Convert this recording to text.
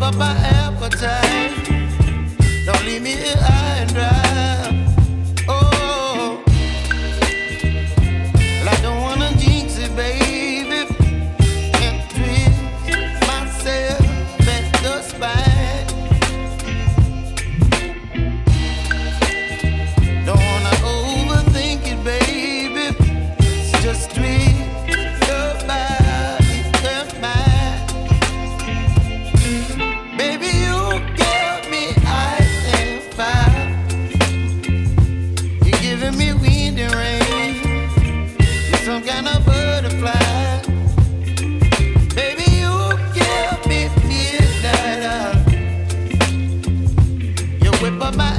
up my appetite. Don't leave me here high and dry. Oh, well, I don't wanna jinx it, baby, and twist myself at the spine. Don't wanna overthink it, baby. It's just twist your body and mine. Baby, you give me ice and fire. You're giving me wind and rain. You're some kind of butterfly. Baby, you give me midnight. You whip up my